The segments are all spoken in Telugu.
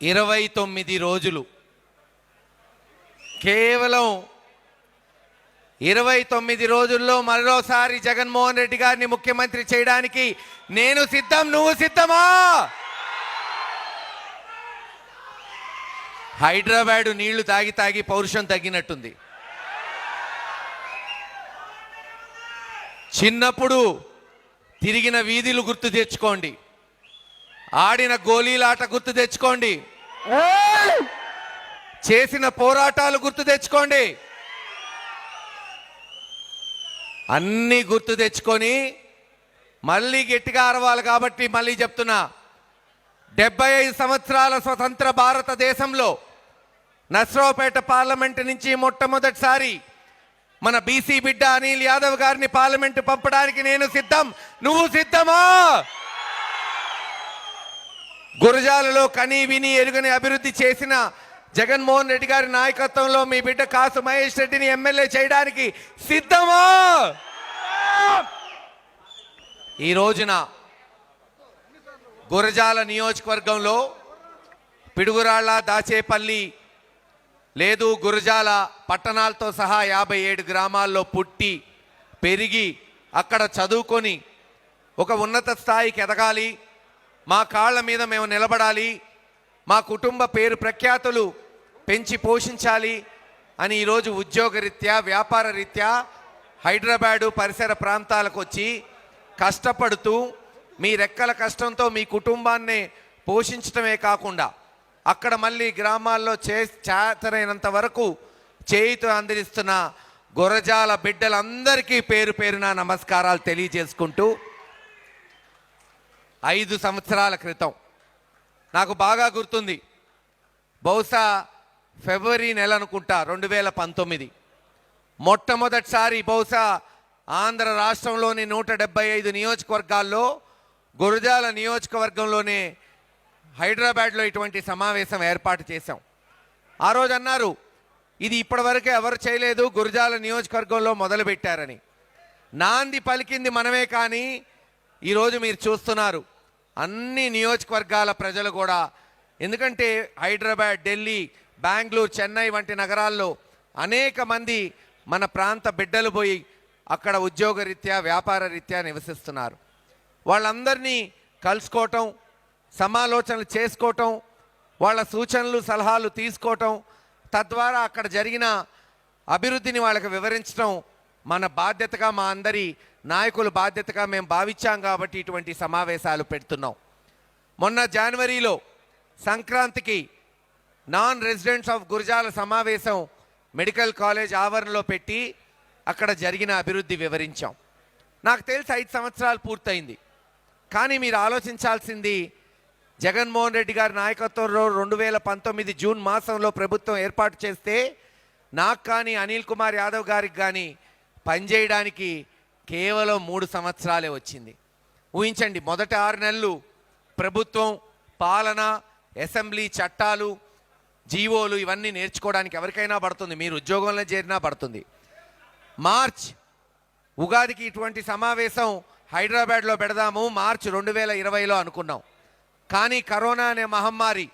29 రోజులు, కేవలం 29 రోజుల్లో మరోసారి జగన్మోహన్ రెడ్డి గారిని ముఖ్యమంత్రి చేయడానికి నేను సిద్ధం. నువ్వు సిద్ధమా? హైదరాబాద్ నీళ్లు తాగి తాగి పౌరుషం తగ్గినట్టుంది. చిన్నప్పుడు తిరిగిన వీధులు గుర్తు తెచ్చుకోండి, ఆడిన గోళీలాట గుర్తు తెచ్చుకోండి, చేసిన పోరాటాలు గుర్తు తెచ్చుకోండి. అన్నీ గుర్తు తెచ్చుకొని మళ్ళీ గట్టిగా అరవాలి. కాబట్టి మళ్ళీ చెప్తున్నా, 75 సంవత్సరాల స్వతంత్ర భారతదేశంలో నర్సరావుపేట పార్లమెంటు నుంచి మొట్టమొదటిసారి మన బీసీ బిడ్డ అనిల్ యాదవ్ గారిని పార్లమెంటు పంపడానికి నేను సిద్ధం. నువ్వు సిద్ధమా? గురజాలలో కని విని ఎరుగని అభివృద్ధి చేసిన జగన్మోహన్ రెడ్డి గారి నాయకత్వంలో మీ బిడ్డ కాసు మహేష్ రెడ్డిని ఎమ్మెల్యే చేయడానికి సిద్ధమా? ఈ రోజున గురజాల నియోజకవర్గంలో పిడుగురాళ్ళ, దాచేపల్లి లేదు గురజాల పట్టణాలతో సహా 57 గ్రామాల్లో పుట్టి పెరిగి అక్కడ చదువుకొని ఒక ఉన్నత స్థాయికి ఎదగాలి, మా కాళ్ళ మీద మేము నిలబడాలి, మా కుటుంబ పేరు ప్రఖ్యాతులు పెంచి పోషించాలి అని ఈరోజు ఉద్యోగరీత్యా, వ్యాపార రీత్యా హైదరాబాదు పరిసర ప్రాంతాలకు వచ్చి కష్టపడుతూ మీ రెక్కల కష్టంతో మీ కుటుంబాన్ని పోషించడమే కాకుండా అక్కడ మళ్ళీ గ్రామాల్లో చేతనైనంత వరకు చేయితో అందిస్తున్న గురజాల బిడ్డలందరికీ పేరు పేరున నమస్కారాలు తెలియజేసుకుంటూ, 5 సంవత్సరాల క్రితం నాకు బాగా గుర్తుంది, బహుశా ఫిబ్రవరి నెల అనుకుంటా 2019, మొట్టమొదటిసారి బహుశా ఆంధ్ర రాష్ట్రంలోని 175 నియోజకవర్గాల్లో గురజాల నియోజకవర్గంలోనే హైదరాబాద్లో ఇటువంటి సమావేశం ఏర్పాటు చేశాం. ఆ రోజు అన్నారు, ఇది ఇప్పటివరకు ఎవరు చేయలేదు, గురజాల నియోజకవర్గంలో మొదలుపెట్టారని. నాంది పలికింది మనమే, కానీ ఈరోజు మీరు చూస్తున్నారు అన్ని నియోజకవర్గాల ప్రజలు కూడా, ఎందుకంటే హైదరాబాద్, ఢిల్లీ, బెంగళూరు, చెన్నై వంటి నగరాల్లో అనేక మంది మన ప్రాంత బిడ్డలు పోయి అక్కడ ఉద్యోగరీత్యా, వ్యాపార రీత్యా నివసిస్తున్నారు. వాళ్ళందరినీ కలుసుకోవటం, సమాలోచనలు చేసుకోవటం, వాళ్ళ సూచనలు సలహాలు తీసుకోవటం, తద్వారా అక్కడ జరిగిన అభివృద్ధిని వాళ్ళకి వివరించడం మన బాధ్యతగా, మా అందరి నాయకుల బాధ్యతగా మేము భావించాం. కాబట్టి ఇటువంటి సమావేశాలు పెడుతున్నాం. మొన్న జనవరిలో సంక్రాంతికి నాన్ రెసిడెంట్స్ ఆఫ్ గురజాల సమావేశం మెడికల్ కాలేజ్ ఆవరణలో పెట్టి అక్కడ జరిగిన అభివృద్ధి వివరించాం. నాకు తెలిసి 5 సంవత్సరాలు పూర్తయింది. కానీ మీరు ఆలోచించాల్సింది, జగన్మోహన్ రెడ్డి గారి నాయకత్వంలో 2019 జూన్ మాసంలో ప్రభుత్వం ఏర్పాటు చేస్తే నాకు కానీ అనిల్ కుమార్ యాదవ్ గారికి కానీ పనిచేయడానికి కేవలం 3 సంవత్సరాలే వచ్చింది. ఊహించండి, మొదటి 6 నెలలు ప్రభుత్వం, పాలన, అసెంబ్లీ, చట్టాలు, జీవోలు ఇవన్నీ నేర్చుకోవడానికి ఎవరికైనా పడుతుంది, మీరు ఉద్యోగంలో చేరినా పడుతుంది. మార్చ్ ఉగాదికి ఇటువంటి సమావేశం హైదరాబాద్లో పెడదాము మార్చి 2020లో అనుకున్నాం. కానీ కరోనా అనే మహమ్మారి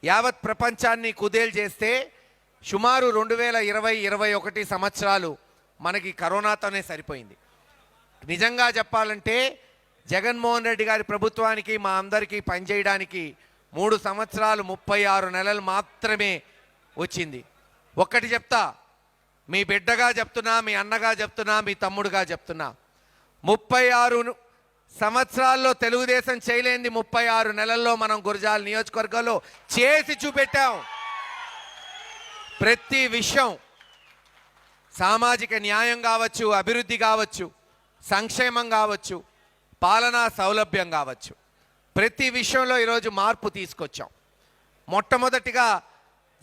యావత్ ప్రపంచాన్ని కుదేలు చేస్తే సుమారు 2020-21 సంవత్సరాలు మనకి కరోనాతోనే సరిపోయింది. నిజంగా చెప్పాలంటే జగన్మోహన్ రెడ్డి గారి ప్రభుత్వానికి, మా అందరికీ పనిచేయడానికి 3 సంవత్సరాలు 36 నెలలు మాత్రమే వచ్చింది. ఒక్కటి చెప్తా, మీ బిడ్డగా చెప్తున్నా, మీ అన్నగా చెప్తున్నా, మీ తమ్ముడుగా చెప్తున్నా, 36 సంవత్సరాల్లో తెలుగుదేశం చేయలేంది 36 నెలల్లో మనం గురజాల నియోజకవర్గంలో చేసి చూపెట్టాం. ప్రతి విషయం, సామాజిక న్యాయం కావచ్చు, అభివృద్ధి కావచ్చు, సంక్షేమం కావచ్చు, పాలనా సౌలభ్యం కావచ్చు, ప్రతి విషయంలో ఈరోజు మార్పు తీసుకొచ్చాం. మొట్టమొదటిగా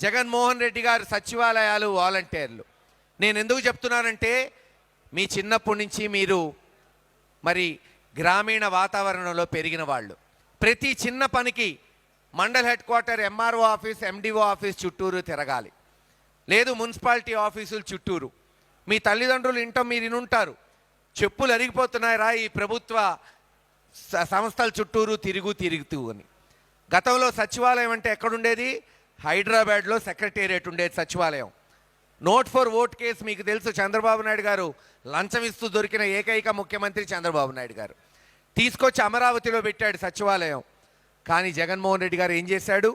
జగన్మోహన్ రెడ్డి గారి సచివాలయాలు, వాలంటీర్లు. నేను ఎందుకు చెప్తున్నానంటే, మీ చిన్నప్పటి నుంచి మీరు మరి గ్రామీణ వాతావరణంలో పెరిగిన వాళ్ళు. ప్రతి చిన్న పనికి mandal head quarter, MRO office, MDO office చుట్టూరు తిరగాలి, లేదు మున్సిపాలిటీ ఆఫీసులు చుట్టూరు. మీ తల్లిదండ్రులు ఇంట్లో మీరు ఇనుంటారు, చెప్పులు అరిగిపోతున్నాయి రా ఈ ప్రభుత్వ సంస్థల చుట్టూరు తిరుగుతూ అని. గతంలో సచివాలయం అంటే ఎక్కడుండేది? హైదరాబాద్లో సెక్రటేరియట్ ఉండేది సచివాలయం. నోట్ ఫర్ ఓట్ కేసు మీకు తెలుసు, చంద్రబాబు నాయుడు గారు లంచం ఇస్తూ దొరికిన ఏకైక ముఖ్యమంత్రి చంద్రబాబు నాయుడు గారు. తీసుకొచ్చి అమరావతిలో పెట్టాడు సచివాలయం. కానీ జగన్మోహన్ రెడ్డి గారు ఏం చేశాడు?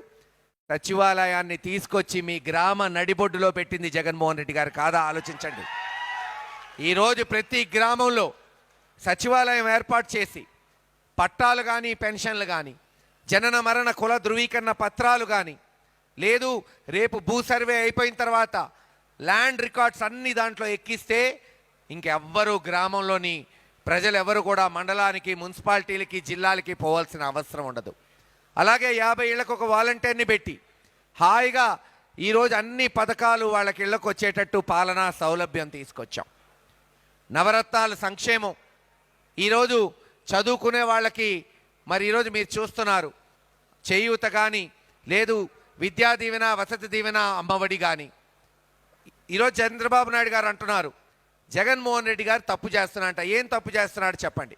సచివాలయాన్ని తీసుకొచ్చి మీ గ్రామ నడిబొడ్డులో పెట్టింది జగన్మోహన్ రెడ్డి గారు కాదా? ఆలోచించండి. ఈరోజు ప్రతి గ్రామంలో సచివాలయం ఏర్పాటు చేసి పట్టాలు కానీ, పెన్షన్లు కానీ, జనన మరణ కుల ధృవీకరణ పత్రాలు కానీ, లేదు రేపు భూ సర్వే అయిపోయిన తర్వాత ల్యాండ్ రికార్డ్స్ అన్ని దాంట్లో ఎక్కిస్తే ఇంకెవ్వరూ గ్రామంలోని ప్రజలు ఎవరు కూడా మండలానికి, మున్సిపాలిటీలకి, జిల్లాలకి పోవాల్సిన అవసరం ఉండదు. అలాగే 50 ఇళ్లకు ఒక వాలంటీర్ని పెట్టి హాయిగా ఈరోజు అన్ని పథకాలు వాళ్ళకి ఇళ్లకు వచ్చేటట్టు పాలనా సౌలభ్యం తీసుకొచ్చాం. నవరత్నాలు సంక్షేమం ఈరోజు చదువుకునే వాళ్ళకి మరి ఈరోజు మీరు చూస్తున్నారు, చేయూత కానీ, లేదు విద్యా దీవెన, వసతి దీవెన, అమ్మఒడి కానీ. ఈరోజు చంద్రబాబు నాయుడు గారు అంటున్నారు జగన్మోహన్ రెడ్డి గారు తప్పు చేస్తున్నారంట. ఏం తప్పు చేస్తున్నాడు చెప్పండి?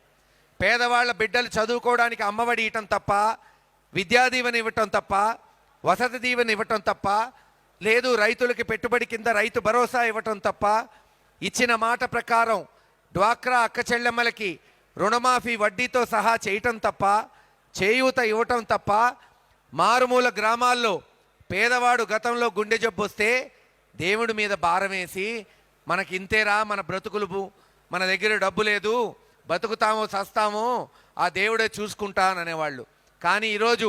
పేదవాళ్ళ బిడ్డలు చదువుకోవడానికి అమ్మఒడి ఇవ్వటం తప్ప, విద్యా దీవెన ఇవ్వటం తప్ప, వసతి దీవెన ఇవ్వటం తప్ప, లేదు రైతులకి పెట్టుబడి కింద రైతు భరోసా ఇవ్వటం తప్ప, ఇచ్చిన మాట ప్రకారం డ్వాక్రా అక్క చెల్లెమ్మలకి రుణమాఫీ వడ్డీతో సహా చేయటం తప్ప, చేయూత ఇవ్వటం తప్ప, మారుమూల గ్రామాల్లో పేదవాడు గతంలో గుండె జబ్బు వస్తే దేవుడి మీద భారం వేసి మనకి ఇంతేరా మన బ్రతుకులు, మన దగ్గర డబ్బు లేదు, బతుకుతామో చస్తామో ఆ దేవుడే చూసుకుంటాననేవాళ్ళు. కానీ ఈరోజు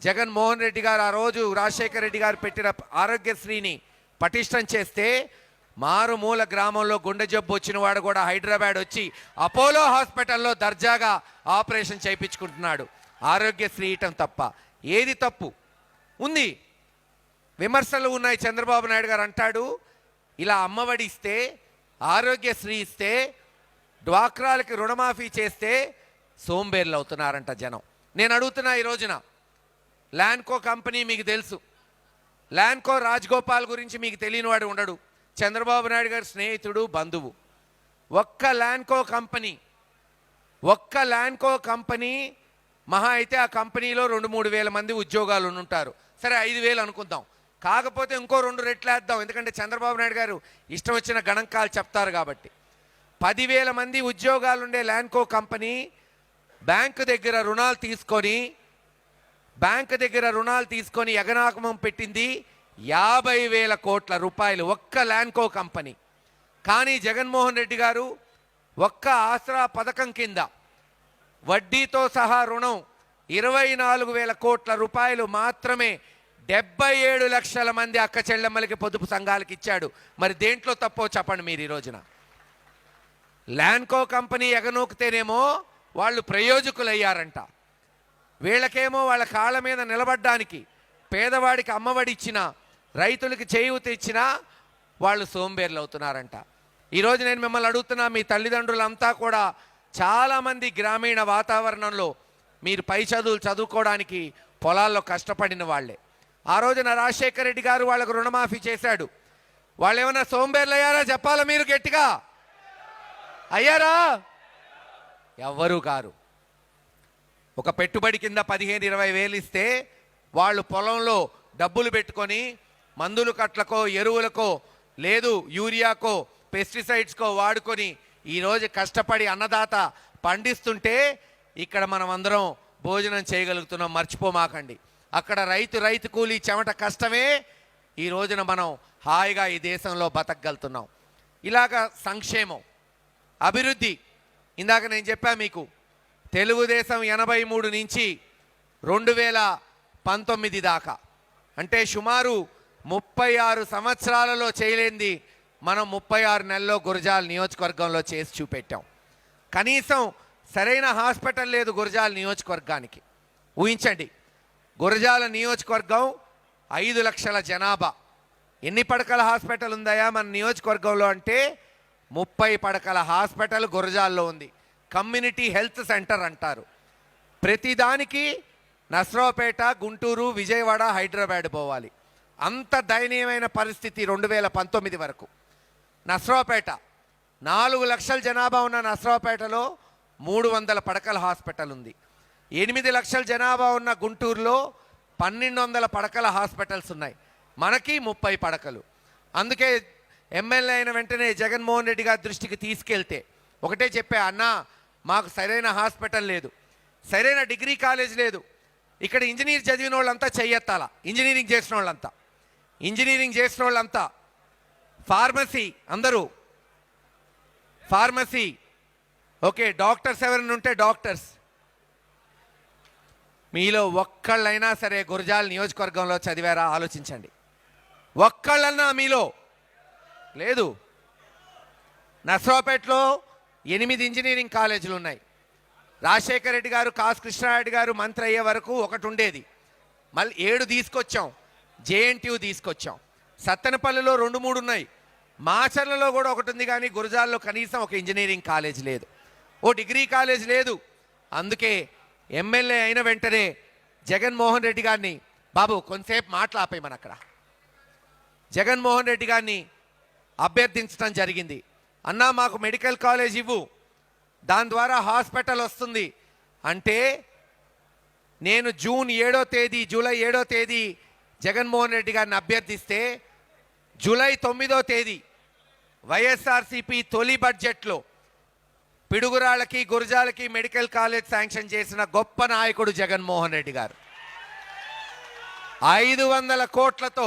జగన్మోహన్ రెడ్డి గారు ఆ రోజు రాజశేఖర రెడ్డి గారు పెట్టిన ఆరోగ్యశ్రీని పటిష్టం చేస్తే మారుమూల గ్రామంలో గుండె జబ్బు వచ్చిన వాడు కూడా హైదరాబాద్ వచ్చి అపోలో హాస్పిటల్లో దర్జాగా ఆపరేషన్ చేయించుకుంటున్నాడు. ఆరోగ్యశ్రీ ఇవ్వటం తప్ప ఏది తప్పు ఉంది? విమర్శలు ఉన్నాయి. చంద్రబాబు నాయుడు గారు అంటాడు ఇలా అమ్మఒడి ఇస్తే, ఆరోగ్యశ్రీ ఇస్తే, డ్వాక్రాలకి రుణమాఫీ చేస్తే సోంబేర్లు అవుతున్నారంట జనం. నేను అడుగుతున్నా ఈ రోజున, ల్యాండ్కో కంపెనీ మీకు తెలుసు, ల్యాండ్కో రాజగోపాల్ గురించి మీకు తెలియని వాడు ఉండడు. చంద్రబాబు నాయుడు గారి స్నేహితుడు, బంధువు. ఒక్క ల్యాండ్కో కంపెనీ మహా అయితే ఆ కంపెనీలో 2-3 వేల మంది ఉద్యోగాలు ఉంటారు. సరే 5,000 అనుకుందాం. కాకపోతే ఇంకో 2 రెట్లు వేద్దాం, ఎందుకంటే చంద్రబాబు నాయుడు గారు ఇష్టం వచ్చిన గణాంకాలు చెప్తారు కాబట్టి. 10,000 మంది ఉద్యోగాలుండే ల్యాండ్కో కంపెనీ బ్యాంకు దగ్గర రుణాలు తీసుకొని ఎగనాకమం పెట్టింది 50,000 కోట్ల రూపాయలు ఒక్క ల్యాండ్కో కంపెనీ. కానీ జగన్మోహన్ రెడ్డి గారు ఒక్క ఆసరా పథకం కింద వడ్డీతో సహా రుణం 24,000 కోట్ల రూపాయలు మాత్రమే 77 లక్షల మంది అక్క చెల్లెమ్మలకి, పొదుపు సంఘాలకి ఇచ్చాడు. మరి దేంట్లో తప్పో చెప్పండి మీరు ఈ రోజున. ల్యాండ్కో కంపెనీ ఎగనూకితేనేమో వాళ్ళు ప్రయోజకులయ్యారంట, వీళ్ళకేమో వాళ్ళ కాళ్ళ మీద నిలబడ్డానికి పేదవాడికి అమ్మఒడి ఇచ్చినా, రైతులకి చేయూత ఇచ్చినా వాళ్ళు సోంబేర్లు అవుతున్నారంట. ఈరోజు నేను మిమ్మల్ని అడుగుతున్నా, మీ తల్లిదండ్రులంతా కూడా చాలామంది గ్రామీణ వాతావరణంలో మీరు పై చదువులు చదువుకోవడానికి పొలాల్లో కష్టపడిన వాళ్ళే. ఆ రోజున రాజశేఖర రెడ్డి గారు వాళ్ళకు రుణమాఫీ చేశాడు. వాళ్ళు ఏమన్నా సోంబేర్లు అయ్యారా చెప్పాలా మీరు గట్టిగా? అయ్యారా? ఎవ్వరూ కారు. ఒక పెట్టుబడి కింద 15-20 వేలు ఇస్తే వాళ్ళు పొలంలో డబ్బులు పెట్టుకొని మందులు కట్లకో, ఎరువులకో, లేదు యూరియాకో, పెస్టిసైడ్స్కో వాడుకొని ఈరోజు కష్టపడి అన్నదాత పండిస్తుంటే ఇక్కడ మనం అందరం భోజనం చేయగలుగుతున్నాం. మర్చిపోమాకండి, అక్కడ రైతు కూలీ చెమట కష్టమే ఈ రోజున మనం హాయిగా ఈ దేశంలో బతకగలుగుతున్నాం. ఇలాగ సంక్షేమం, అభివృద్ధి. ఇందాక నేను చెప్పా మీకు, తెలుగుదేశం 83 నుంచి 2019 దాకా, అంటే సుమారు 36 సంవత్సరాలలో చేయలేంది మనం 36 నెలల్లో గురజాల నియోజకవర్గంలో చేసి చూపెట్టాం. కనీసం సరైన హాస్పిటల్ లేదు గురజాల నియోజకవర్గానికి. ఊహించండి, గురజాల నియోజకవర్గం 5 లక్షల జనాభా, ఎన్ని పడకల హాస్పిటల్ ఉందాయా మన నియోజకవర్గంలో అంటే 30 పడకల హాస్పిటల్ గురజాల్లో ఉంది. కమ్యూనిటీ హెల్త్ సెంటర్ అంటారు. ప్రతిదానికి నస్రావుపేట, గుంటూరు, విజయవాడ, హైదరాబాద్ పోవాలి. అంత దయనీయమైన పరిస్థితి 2019 వరకు. నస్రావుపేట 4 లక్షల జనాభా ఉన్న నస్రావుపేటలో 300 పడకల హాస్పిటల్ ఉంది. 8 లక్షల జనాభా ఉన్న గుంటూరులో 1200 పడకల హాస్పిటల్స్ ఉన్నాయి, మనకి 30 పడకలు. అందుకే ఎమ్మెల్యే అయిన వెంటనే జగన్మోహన్ రెడ్డి గారి దృష్టికి తీసుకెళ్తే ఒకటే చెప్పా, అన్నా మాకు సరైన హాస్పిటల్ లేదు, సరైన డిగ్రీ కాలేజ్ లేదు, ఇక్కడ ఇంజనీర్ చదివిన వాళ్ళంతా చెయ్యెత్తాల, ఇంజనీరింగ్ చేసిన వాళ్ళంతా ఫార్మసీ, అందరూ ఫార్మసీ, ఓకే, డాక్టర్స్ ఎవరైనా ఉంటే డాక్టర్స్. మీలో ఒక్కళ్ళైనా సరే గురజాల నియోజకవర్గంలో చదివారా? ఆలోచించండి. ఒక్కళ్ళన్నా మీలో లేదు. నర్సరావుపేటలో 8 ఇంజనీరింగ్ కాలేజీలు ఉన్నాయి. రాజశేఖర రెడ్డి గారు, కాసు కృష్ణారెడ్డి గారు మంత్రి అయ్యే వరకు ఒకటి ఉండేది, మళ్ళీ 7 తీసుకొచ్చాం, జేఎన్టీయూ తీసుకొచ్చాం. సత్తెనపల్లిలో 2-3 ఉన్నాయి, మాచర్లలో కూడా ఒకటి ఉంది, కానీ గురజాల్లో కనీసం ఒక ఇంజనీరింగ్ కాలేజ్ లేదు, ఓ డిగ్రీ కాలేజ్ లేదు. అందుకే ఎమ్మెల్యే అయిన వెంటనే జగన్మోహన్ రెడ్డి గారిని, బాబు కొంతసేపు మాట్లాపేయమని అక్కడ జగన్మోహన్ రెడ్డి గారిని అభ్యర్థించడం జరిగింది. అన్నా మాకు మెడికల్ కాలేజ్ ఇవ్వు, దాని ద్వారా హాస్పిటల్ వస్తుంది అంటే, నేను జూలై 7వ తేదీ జగన్మోహన్ రెడ్డి గారిని అభ్యర్థిస్తే జూలై 9వ తేదీ వైఎస్ఆర్సీపీ తొలి బడ్జెట్లో పిడుగురాళ్ళకి, గురజాలకి మెడికల్ కాలేజ్ శాంక్షన్ చేసిన గొప్ప నాయకుడు జగన్మోహన్ రెడ్డి గారు. 500 కోట్లతో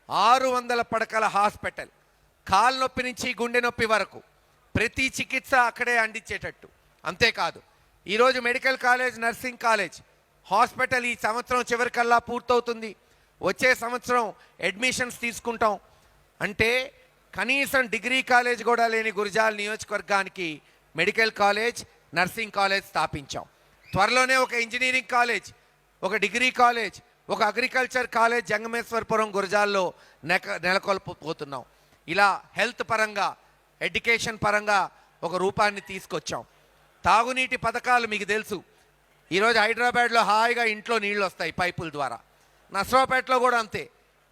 600 పడకల హాస్పిటల్, కాలు నొప్పి నుంచి గుండె నొప్పి వరకు ప్రతి చికిత్స అక్కడే అందించేటట్టు. అంతేకాదు ఈరోజు medical college, nursing college, hospital ఈ సంవత్సరం చివరికల్లా పూర్తవుతుంది, వచ్చే సంవత్సరం అడ్మిషన్స్ తీసుకుంటాం. అంటే కనీసం డిగ్రీ కాలేజ్ కూడా లేని గురజాల నియోజకవర్గానికి మెడికల్ కాలేజ్, నర్సింగ్ కాలేజ్ స్థాపించాం. త్వరలోనే ఒక ఇంజనీరింగ్ కాలేజ్, ఒక డిగ్రీ కాలేజ్, ఒక అగ్రికల్చర్ కాలేజ్ జంగమేశ్వరపురం గురజాల్లో నెలకొల్పబోతున్నాం. ఇలా హెల్త్ పరంగా, ఎడ్యుకేషన్ పరంగా ఒక రూపాన్ని తీసుకొచ్చాం. తాగునీటి పథకాలు మీకు తెలుసు, ఈరోజు హైదరాబాద్లో హాయిగా ఇంట్లో నీళ్ళు వస్తాయి పైపుల ద్వారా, నర్సరావుపేటలో కూడా అంతే,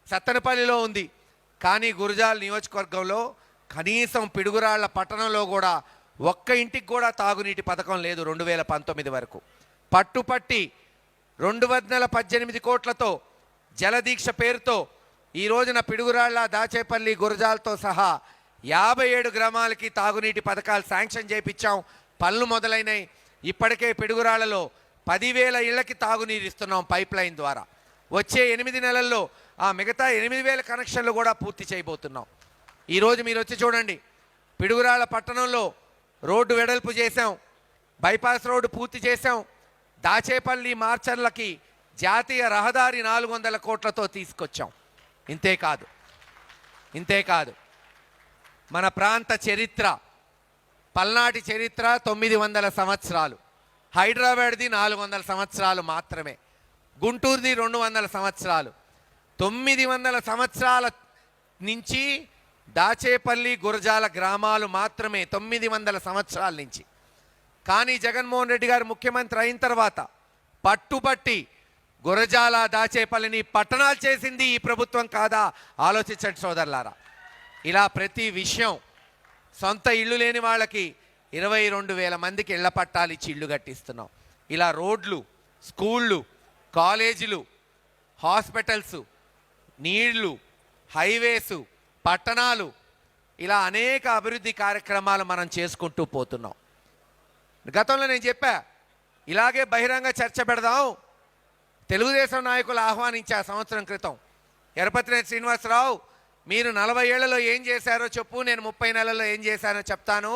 సత్తెనపల్లిలో ఉంది. కానీ గురజాల నియోజకవర్గంలో కనీసం పిడుగురాళ్ల పట్టణంలో కూడా ఒక్క ఇంటికి కూడా తాగునీటి పథకం లేదు 2019 వరకు. పట్టుపట్టి 218 కోట్లతో జలదీక్ష పేరుతో ఈ రోజున పిడుగురాళ్ల, దాచేపల్లి, గురజాలతో సహా 57 గ్రామాలకి తాగునీటి పథకాలు శాంక్షన్ చేయించాం. పనులు మొదలైనవి. ఇప్పటికే పిడుగురాళ్లలో 10,000 ఇళ్లకి తాగునీరు ఇస్తున్నాం పైప్ లైన్ ద్వారా. వచ్చే 8 నెలల్లో ఆ మిగతా 8,000 కనెక్షన్లు కూడా పూర్తి చేయబోతున్నాం. ఈరోజు మీరు వచ్చి చూడండి, పిడుగురాళ్ల పట్టణంలో రోడ్డు వెడల్పు చేసాం, బైపాస్ రోడ్డు పూర్తి చేసాం. దాచేపల్లి, మార్చర్లకి జాతీయ రహదారి 400 కోట్లతో తీసుకొచ్చాం. ఇంతేకాదు మన ప్రాంత చరిత్ర, పల్నాటి చరిత్ర 900 సంవత్సరాలు, హైదరాబాద్ది 400 సంవత్సరాలు మాత్రమే, గుంటూరుది 200 సంవత్సరాలు. 900 సంవత్సరాల నుంచి దాచేపల్లి, గురజాల గ్రామాలు మాత్రమే 900 సంవత్సరాల నుంచి. కానీ జగన్మోహన్ రెడ్డి గారు ముఖ్యమంత్రి అయిన తర్వాత పట్టుబట్టి గురజాల, దాచేపల్లిని పట్టణాలు చేసింది ఈ ప్రభుత్వం కాదా? ఆలోచించండి సోదరులారా. ఇలా ప్రతి విషయం, సొంత ఇల్లు లేని వాళ్ళకి 22,000 మందికి ఇళ్ల పట్టాలు ఇచ్చి ఇల్లు కట్టిస్తున్నాం. ఇలా రోడ్లు, స్కూళ్ళు, కాలేజీలు, హాస్పిటల్స్, నీళ్లు, హైవేసు, పట్టణాలు, ఇలా అనేక అభివృద్ధి కార్యక్రమాలు మనం చేసుకుంటూ పోతున్నాం. గతంలో నేను చెప్పా, ఇలాగే బహిరంగ చర్చ పెడదాం. తెలుగుదేశం నాయకులు ఆహ్వానించా సంవత్సరం క్రితం, ఎరపతినేని శ్రీనివాసరావు మీరు 40 ఏళ్లలో ఏం చేశారో చెప్పు, నేను 30 నెలల్లో ఏం చేశానో చెప్తాను,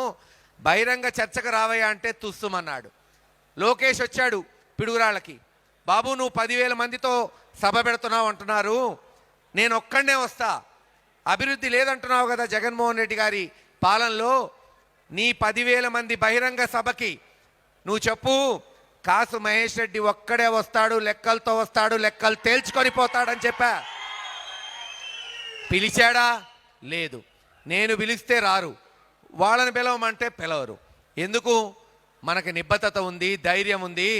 బహిరంగ చర్చకు రావయ్యా అంటే తుస్సుమన్నాడు. లోకేష్ వచ్చాడు పిడుగురాళ్ళకి, బాబు నువ్వు 10,000 మందితో సభ పెడుతున్నావు అంటున్నారు, నేను ఒక్కడనే వస్తా, అభివృద్ధి లేదంటున్నావు కదా జగన్మోహన్ రెడ్డి గారి పాలనలో, నీ 10,000 మంది బహిరంగ సభకి నువ్వు చెప్పు, కాసు మహేష్ రెడ్డి ఒక్కడే వస్తాడు, లెక్కలతో వస్తాడు, లెక్కలు తేల్చుకొని పోతాడని చెప్పా. పిలిచాడా? లేదు. నేను పిలిస్తే రారు, వాళ్ళని పిలవమంటే పిలవరు. ఎందుకు? మనకి నిబద్ధత ఉంది, ధైర్యం ఉంది.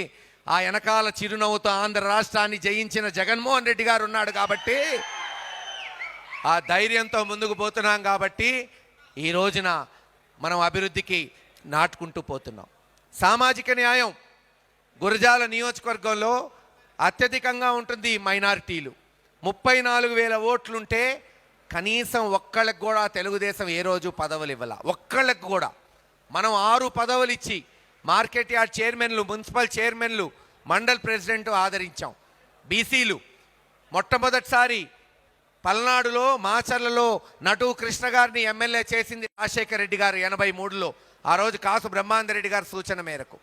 ఆ వెనకాల చిరునవ్వుతో ఆంధ్ర రాష్ట్రాన్ని జయించిన జగన్మోహన్ రెడ్డి గారు ఉన్నాడు కాబట్టి, ఆ ధైర్యంతో ముందుకు పోతున్నాం కాబట్టి ఈ రోజున మనం అభివృద్ధికి నాటుకుంటూ పోతున్నాం. సామాజిక న్యాయం, గురజాల నియోజకవర్గంలో అత్యధికంగా ఉంటుంది మైనారిటీలు. 34,000 ఓట్లుంటే కనీసం ఒక్కళ్ళకి కూడా తెలుగుదేశం ఏ రోజు పదవులు ఇవ్వాల. ఒక్కళ్ళకి కూడా. మనం 6 పదవులు ఇచ్చి మార్కెట్ యార్డ్ చైర్మన్లు, మున్సిపల్ చైర్మన్లు, మండల్ ప్రెసిడెంట్ ఆదరించాం. బీసీలు మొట్టమొదటిసారి పల్నాడులో మాచర్లలో నటు కృష్ణ గారిని ఎమ్మెల్యే చేసింది రాజశేఖర రెడ్డి గారు 83లో. ఆ రోజు కాసు బ్రహ్మాందరెడ్డి గారి సూచన మేరకు.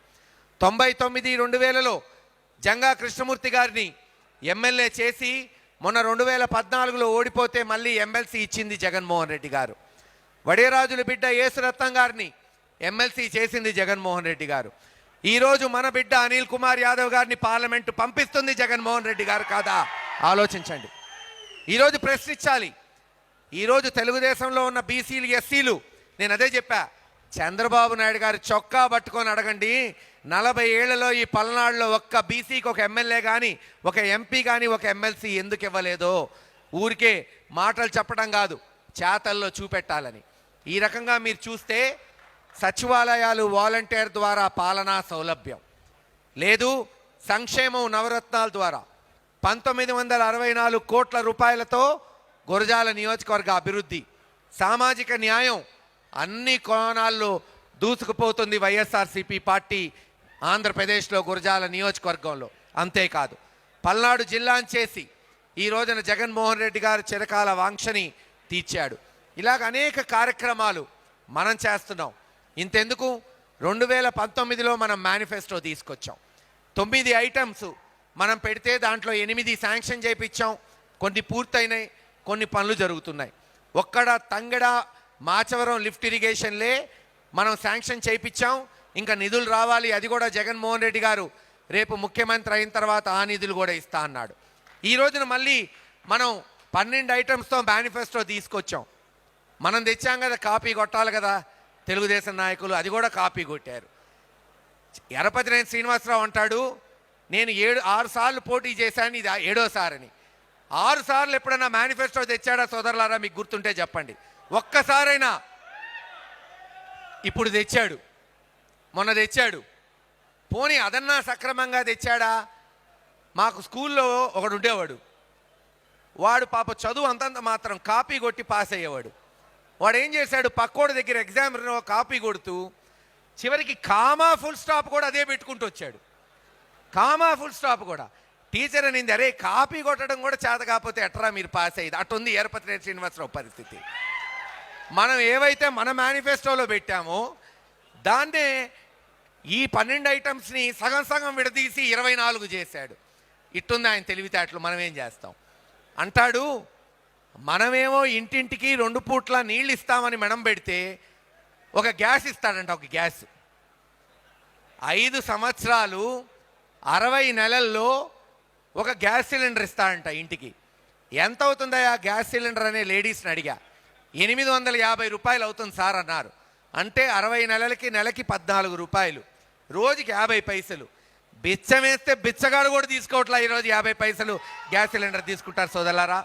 99, 2000లో జంగా కృష్ణమూర్తి గారిని ఎమ్మెల్యే చేసి మొన్న 2014లో ఓడిపోతే మళ్ళీ ఎమ్మెల్సీ ఇచ్చింది జగన్మోహన్ రెడ్డి గారు. వడియరాజుల బిడ్డ యేసురత్నం గారిని ఎమ్మెల్సీ చేసింది జగన్మోహన్ రెడ్డి గారు. ఈరోజు మన బిడ్డ అనిల్ కుమార్ యాదవ్ గారిని పార్లమెంటు పంపిస్తుంది జగన్మోహన్ రెడ్డి గారు కాదా? ఆలోచించండి. ఈరోజు ప్రశ్నించాలి. ఈరోజు తెలుగుదేశంలో ఉన్న బీసీలు, ఎస్సీలు, నేను అదే చెప్పా, చంద్రబాబు నాయుడు గారు చొక్కా పట్టుకొని అడగండి, 40 ఏళ్లలో ఈ పల్నాడులో ఒక్క బీసీకి ఒక ఎమ్మెల్యే కానీ, ఒక ఎంపీ కానీ, ఒక ఎమ్మెల్సీ ఎందుకు ఇవ్వలేదో. ఊరికే మాటలు చెప్పడం కాదు, చేతల్లో చూపెట్టాలని. ఈ రకంగా మీరు చూస్తే సచివాలయాలు వాలంటీర్ ద్వారా పాలనా సౌలభ్యం లేదు. సంక్షేమం నవరత్నాల ద్వారా 1964 కోట్ల రూపాయలతో గురజాల నియోజకవర్గ అభివృద్ధి, సామాజిక న్యాయం అన్ని కోణాల్లో దూసుకుపోతుంది వైఎస్ఆర్సీపీ పార్టీ ఆంధ్రప్రదేశ్లో గురజాల నియోజకవర్గంలో. అంతేకాదు పల్నాడు జిల్లాను చేసి ఈ రోజున జగన్మోహన్ రెడ్డి గారు చిరకాల వాంఛని తీర్చాడు. ఇలాగ అనేక కార్యక్రమాలు మనం చేస్తున్నాం. ఇంతెందుకు, 2019లో మనం మేనిఫెస్టో తీసుకొచ్చాం. 9 ఐటమ్స్ మనం పెడితే దాంట్లో 8 శాంక్షన్ చేయించాం. కొన్ని పూర్తయినాయి, కొన్ని పనులు జరుగుతున్నాయి. ఒక్కడ తంగడ మాచవరం లిఫ్ట్ ఇరిగేషన్లే మనం శాంక్షన్ చేయించాం. ఇంకా నిధులు రావాలి. అది కూడా జగన్మోహన్ రెడ్డి గారు రేపు ముఖ్యమంత్రి అయిన తర్వాత ఆ నిధులు కూడా ఇస్తా అన్నాడు. ఈ రోజున మళ్ళీ మనం 12 ఐటమ్స్తో మేనిఫెస్టో తీసుకొచ్చాం. మనం తెచ్చాం కదా, కాపీ కొట్టాలి కదా తెలుగుదేశం నాయకులు, అది కూడా కాపీ కొట్టారు. ఎరపతినేని శ్రీనివాసరావు అంటాడు, నేను 6 సార్లు పోటీ చేశాను, ఇది 7వ సారని. 6 సార్లు ఎప్పుడైనా మేనిఫెస్టో తెచ్చాడా సోదరులారా? మీకు గుర్తుంటే చెప్పండి. ఒక్కసారైనా. ఇప్పుడు తెచ్చాడు, మొన్న తెచ్చాడు. పోనీ అదన్నా సక్రమంగా తెచ్చాడా? మాకు స్కూల్లో ఒకడు ఉండేవాడు, వాడు పాప చదువు అంతంత మాత్రం కాపీ కొట్టి పాస్ అయ్యేవాడు. వాడు ఏం చేశాడు, పక్కోడి దగ్గర ఎగ్జామినర్ కాపీ కొడుతూ చివరికి కామా ఫుల్ స్టాప్ కూడా అదే పెట్టుకుంటూ వచ్చాడు. కామా ఫుల్ స్టాప్ కూడా. టీచర్ అనింది, అరే కాపీ కొట్టడం కూడా చేత కాకపోతే ఎట్రా మీరు పాస్ అయ్యేది. అటుంది ఎరపతినేని శ్రీనివాసరావు పరిస్థితి. మనం ఏవైతే మన మేనిఫెస్టోలో పెట్టామో దాన్నే ఈ 12 ఐటమ్స్ని సగం సగం విడదీసి 24 చేశాడు. ఇట్టుంది ఆయన తెలివితేటలు. మనం ఏం చేస్తాం అంటాడు. మనమేమో ఇంటింటికి 2 పూట్ల నీళ్ళు ఇస్తామని మెడం పెడితే ఒక గ్యాస్ ఇస్తాడంట. ఒక గ్యాస్ 5 సంవత్సరాలు 60 నెలల్లో ఒక గ్యాస్ సిలిండర్ ఇస్తాడంట ఇంటికి. ఎంత అవుతుందా ఆ గ్యాస్ సిలిండర్ అనే లేడీస్ని అడిగా. 850 రూపాయలు అవుతుంది సార్ అన్నారు. అంటే 60 నెలలకి నెలకి 14 రూపాయలు, రోజుకి 50 పైసలు. బిచ్చం వేస్తే బిచ్చగాడు కూడా తీసుకోవట్లా ఈరోజు 50 పైసలు గ్యాస్ సిలిండర్ తీసుకుంటారు సోదరులారా.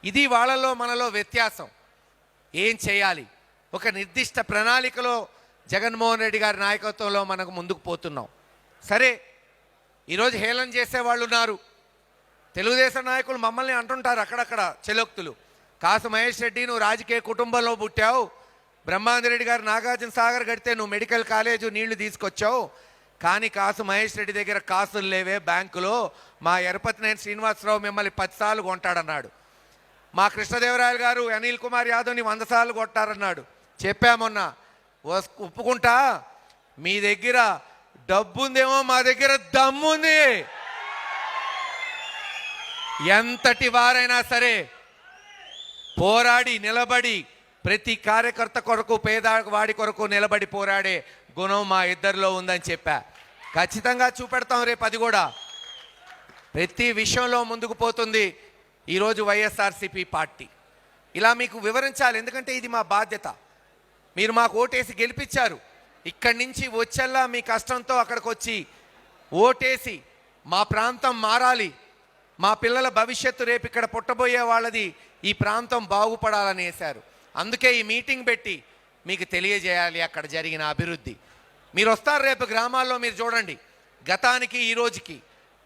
ఇది వాళ్ళలో మనలో వ్యత్యాసం. ఏం చేయాలి? ఒక నిర్దిష్ట ప్రణాళికలో జగన్మోహన్ రెడ్డి గారి నాయకత్వంలో మనకు ముందుకు పోతున్నాం. సరే, ఈరోజు హేళన చేసేవాళ్ళు ఉన్నారు. తెలుగుదేశం నాయకులు మమ్మల్ని అంటుంటారు అక్కడక్కడ చెలోక్తులు, కాసు మహేష్ రెడ్డి నువ్వు రాజకీయ కుటుంబంలో పుట్టావు, బ్రహ్మాందరెడ్డి గారు నాగార్జున సాగర్ కడితే నువ్వు మెడికల్ కాలేజు నీళ్లు తీసుకొచ్చావు, కానీ కాసు మహేష్ రెడ్డి దగ్గర కాసులు లేవే బ్యాంకులో, మా ఎరపతినేని శ్రీనివాసరావు మిమ్మల్ని 10 సార్లు కొంటాడన్నాడు. మా కృష్ణదేవరాయలు గారు అనిల్ కుమార్ యాదవ్ని 100 సార్లు కొట్టారన్నాడు. చెప్పామొన్న, ఒప్పుకుంటా, మీ దగ్గర డబ్బుందేమో, మా దగ్గర దమ్ముంది. ఎంతటి వారైనా సరే పోరాడి నిలబడి ప్రతి కార్యకర్త కొరకు, పేదవాడి కొరకు నిలబడి పోరాడే గుణం మా ఇద్దరిలో ఉందని చెప్పా. ఖచ్చితంగా చూపెడతాం రేపు. అది కూడా ప్రతి విషయంలో ముందుకు పోతుంది ఈరోజు వైఎస్ఆర్సీపీ పార్టీ. ఇలా మీకు వివరించాలి, ఎందుకంటే ఇది మా బాధ్యత. మీరు మాకు ఓటేసి గెలిపించారు. ఇక్కడి నుంచి వచ్చేలా మీ కష్టంతో అక్కడికి వచ్చి ఓటేసి మా ప్రాంతం మారాలి, మా పిల్లల భవిష్యత్తు రేపు ఇక్కడ పుట్టబోయే వాళ్ళది, ఈ ప్రాంతం బాగుపడాలని వేశారు. అందుకే ఈ మీటింగ్ పెట్టి మీకు తెలియజేయాలి అక్కడ జరిగిన అభివృద్ధి. మీరు వస్తారు రేపు గ్రామాల్లో, మీరు చూడండి గతానికి ఈ రోజుకి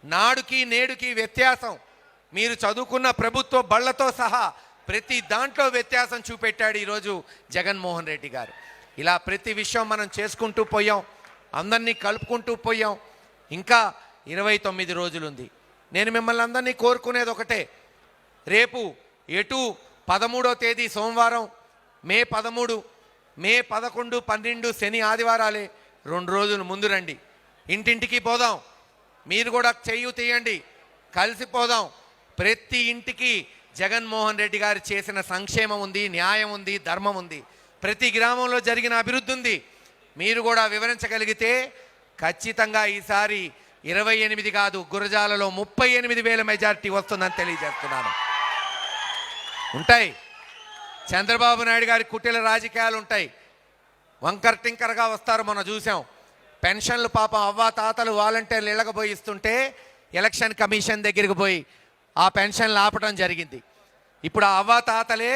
నాడుకి నేడుకి వ్యత్యాసం, మీరు చదువుకున్న ప్రభుత్వ బళ్లతో సహా ప్రతి దాంట్లో వ్యత్యాసం చూపెట్టాడు ఈరోజు జగన్మోహన్ రెడ్డి గారు. ఇలా ప్రతి విషయం మనం చేసుకుంటూ పోయాం, అందరినీ కలుపుకుంటూ పోయాం. ఇంకా 29 రోజులుంది. నేను మిమ్మల్ని అందరినీ కోరుకునేది ఒకటే, రేపు ఎటు 13వ తేదీ సోమవారం, మే 13, మే 11, 12 శని ఆదివారాలే. 2 రోజులు ముందు రండి, ఇంటింటికి పోదాం. మీరు కూడా చెయ్యి తీయండి, కలిసిపోదాం. ప్రతి ఇంటికి జగన్మోహన్ రెడ్డి గారు చేసిన సంక్షేమం ఉంది, న్యాయం ఉంది, ధర్మం ఉంది. ప్రతి గ్రామంలో జరిగిన అభివృద్ధి ఉంది. మీరు కూడా వివరించగలిగితే ఖచ్చితంగా ఈసారి 28 కాదు, గురజాలలో 38,000 మెజారిటీ వస్తుందని తెలియజేస్తున్నాను. ఉంటాయి, చంద్రబాబు నాయుడు గారి కుటిల రాజకీయాలు ఉంటాయి. వంకర్ టింకర్గా వస్తారు. మనం చూసాం పెన్షన్లు పాపం అవ్వా తాతలు వాలంటీర్లు ఇళ్ళకపోయి ఇస్తుంటే ఎలక్షన్ కమిషన్ దగ్గరికి పోయి ఆ పెన్షన్లు ఆపడం జరిగింది. ఇప్పుడు ఆ అవ్వా తాతలే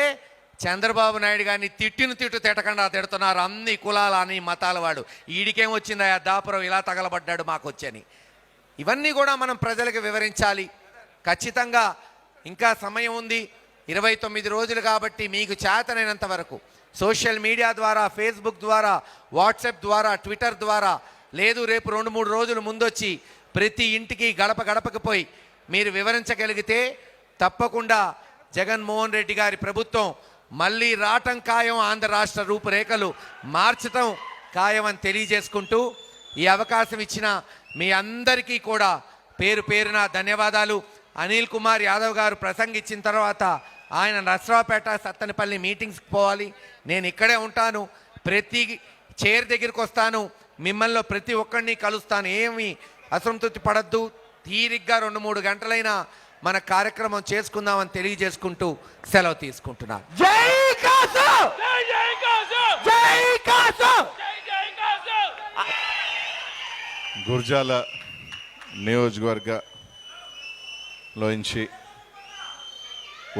చంద్రబాబు నాయుడు గారిని తిట్టు తిట్టకుండా తిడుతున్నారు. అన్ని కులాల అని మతాల వాడు, ఈడికేం వచ్చిందా దాపురం ఇలా తగలబడ్డాడు మాకు వచ్చని. ఇవన్నీ కూడా మనం ప్రజలకు వివరించాలి. ఖచ్చితంగా ఇంకా సమయం ఉంది, 29 రోజులు కాబట్టి మీకు చేతనైనంత వరకు సోషల్ మీడియా ద్వారా, ఫేస్బుక్ ద్వారా, వాట్సాప్ ద్వారా, ట్విట్టర్ ద్వారా, లేదు రేపు 2-3 రోజులు ముందొచ్చి ప్రతి ఇంటికి గడప గడపకి పోయి మీరు వివరించగలిగితే తప్పకుండా జగన్మోహన్ రెడ్డి గారి ప్రభుత్వం మళ్ళీ రావటం ఖాయం, ఆంధ్ర రాష్ట్ర రూపురేఖలు మార్చటం ఖాయం అని తెలియజేసుకుంటూ ఈ అవకాశం ఇచ్చిన మీ అందరికీ కూడా పేరు పేరున ధన్యవాదాలు. అనిల్ కుమార్ యాదవ్ గారు ప్రసంగించిన తర్వాత ఆయన నర్సరావుపేట, సత్తెనపల్లి మీటింగ్స్కి పోవాలి. నేను ఇక్కడే ఉంటాను, ప్రతి చైర్ దగ్గరికి వస్తాను, మిమ్మల్ని ప్రతి ఒక్కరిని కలుస్తాను. ఏమి అసంతృప్తి పడద్దు, తీరిగ్గా 2-3 గంటలైనా మన కార్యక్రమం చేసుకుందామని తెలియజేసుకుంటూ సెలవు తీసుకుంటున్నాను. జై కాసు! జై కాసు! జై కాసు! గుర్జాల నియోజకవర్గంలోంచి